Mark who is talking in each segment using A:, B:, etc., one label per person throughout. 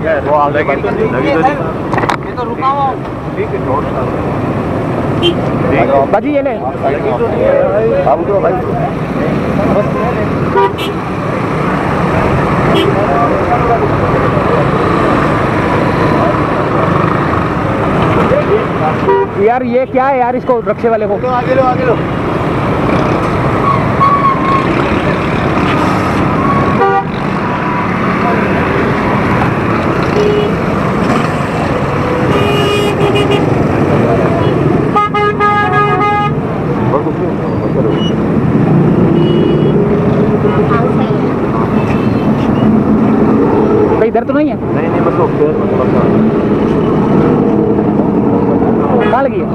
A: वो आगे लगी तो नहीं,
B: ये तो रुका हुआ।
A: ठीक है छोड़
C: बाजी ये ले
A: लगी तो नहीं है अब तो भाई
C: यार ये क्या है यार, इसको रक्षे वाले को
A: आगे लो आगे लो।
C: भाई इधर तो नहीं है?
A: नहीं बस वो पैर में थोड़ा सा
C: कहाँ लगी है?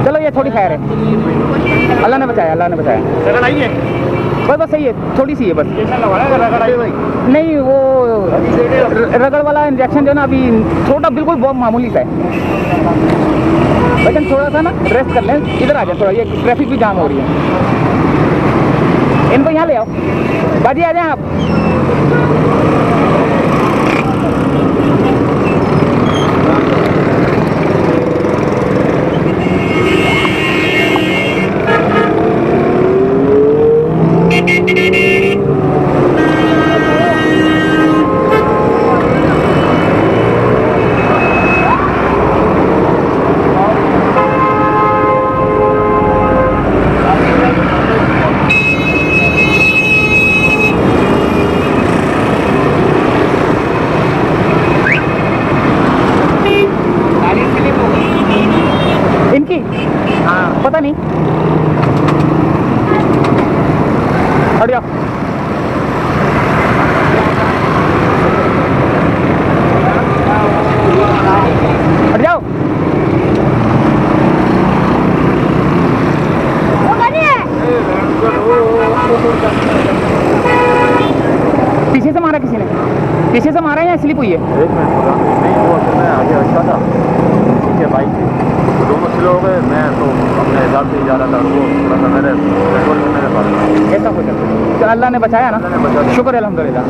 C: चलो ये थोड़ी खैर है, अल्लाह ने बचाया, अल्लाह ने बचाया।
A: रगड़ आई है
C: बस सही है, थोड़ी सी है बस।
A: रगड़ आई भाई
C: नहीं वो रगड़ वाला इंजेक्शन जो है ना अभी थोड़ा बिल्कुल बहुत मामूली सा है, लेकिन थोड़ा सा ना रेस्ट कर लें। इधर आ जाए थोड़ा, ये ट्रैफिक भी जाम हो रही है। इनको यहाँ ले आओ, बाजी आ जाए आप। इनकी हाँ पता नहीं, हट जाओ। हट जाओ। पीछे से मारा किसी ने? पीछे से मारा है या स्लिप हुई है?
A: एक मिनट पता नहीं वो असल में आगे अच्छा था ठीक है बाइक थी तो दोनों स्लो हो गए। मैं तो अपने हिसाब से ही जा रहा था और वो थोड़ा सा मेरे पेट्रोल में मेरे पास
C: ऐसा हो सकता है। तो अल्लाह ने बचाया ना,
A: अल्लाह ने बचा दिया।
C: शुक्र है अल्हम्दुलिल्लाह।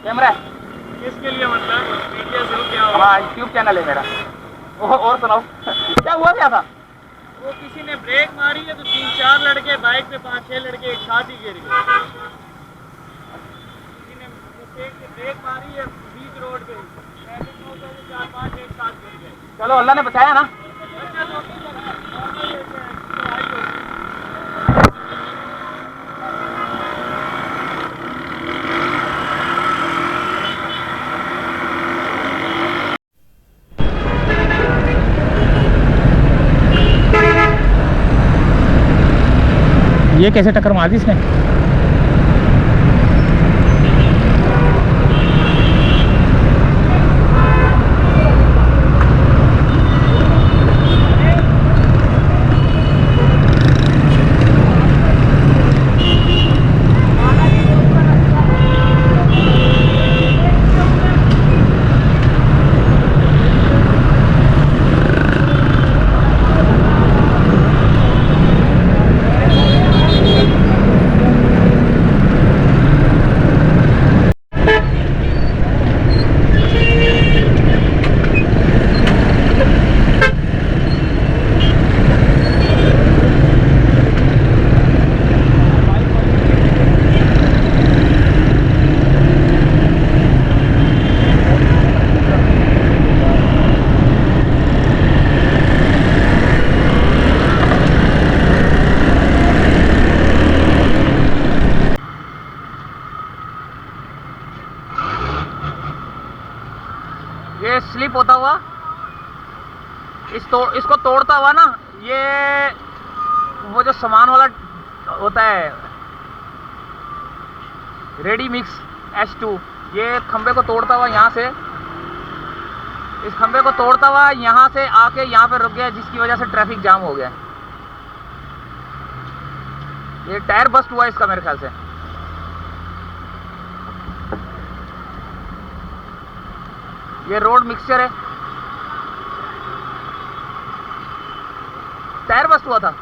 C: कैमरा
B: किसके लिए मतलब मीडिया से क्या हुआ?
C: हाँ यूट्यूब चैनल है मेरा। और सुनाओ क्या हुआ क्या था?
B: वो किसी ने ब्रेक मारी है तो 3-4 लड़के बाइक पे 5-6 लड़के एक साथ ही गिर गए। किसी ने मिस्टेक से ब्रेक मारी है बीच रोड पे, 4-5 एक साथ गिर गए।
C: चलो अल्लाह ने बचाया ना। ये कैसे टक्कर मार दी इसने? ये स्लिप होता हुआ इसको तोड़ता हुआ ना, ये वो जो सामान वाला होता है रेडी मिक्स H2, ये खंबे को तोड़ता हुआ यहाँ से, इस खंबे को तोड़ता हुआ यहाँ से आके यहाँ पे रुक गया, जिसकी वजह से ट्रैफिक जाम हो गया। ये टायर बस्ट हुआ इसका मेरे ख्याल से। ये रोड मिक्सचर है, टायर बस्ट हुआ था।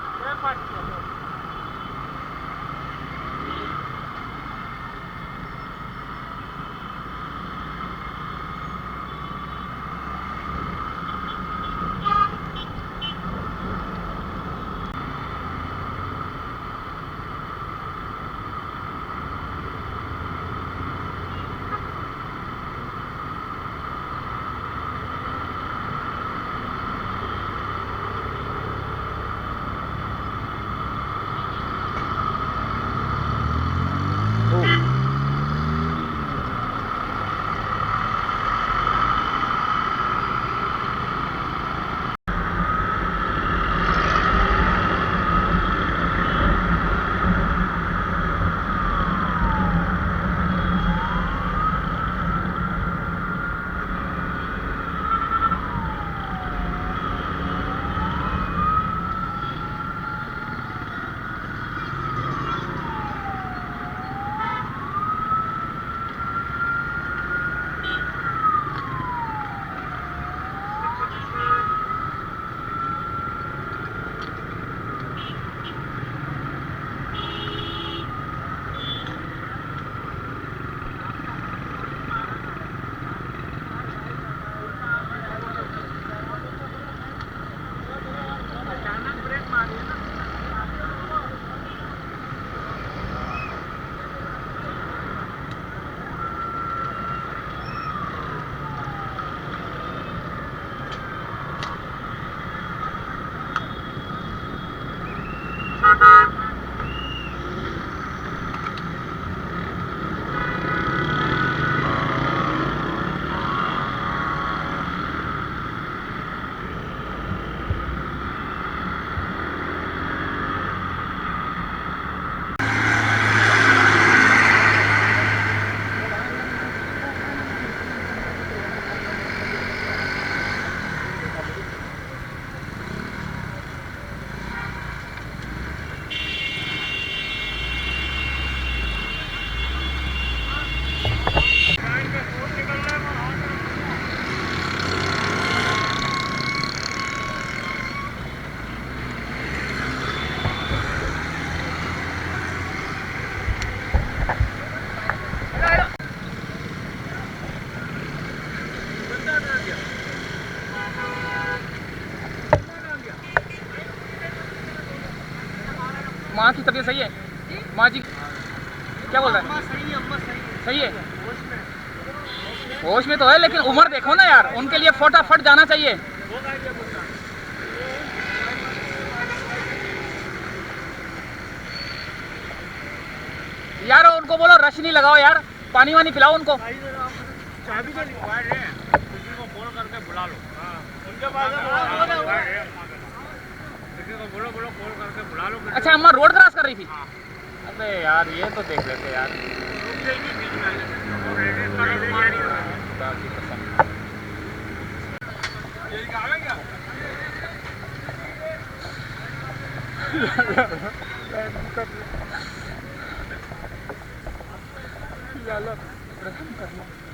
C: माँ की तबीयत सही है? माँ जी क्या बोल रहा है? सही है, होश में तो है, लेकिन उम्र देखो ना यार, उनके लिए फटाफट जाना चाहिए। यार उनको बोलो रश नहीं लगाओ यार, पानी वानी पिलाओ उनको।
B: चाबी तो लिखवाए हैं, किसी को फोन करके बुला लो। उनके पास किसी को बोलो फोन करके बुला लो।
C: अच्छा, अम्मा रोड क्रॉस कर रही थी। अबे यार ये तो देख लेते यार।
B: रुक जाएगी बीच में
C: खुदा की कसम।
B: यही कहा है क्या
C: यार रहम करना।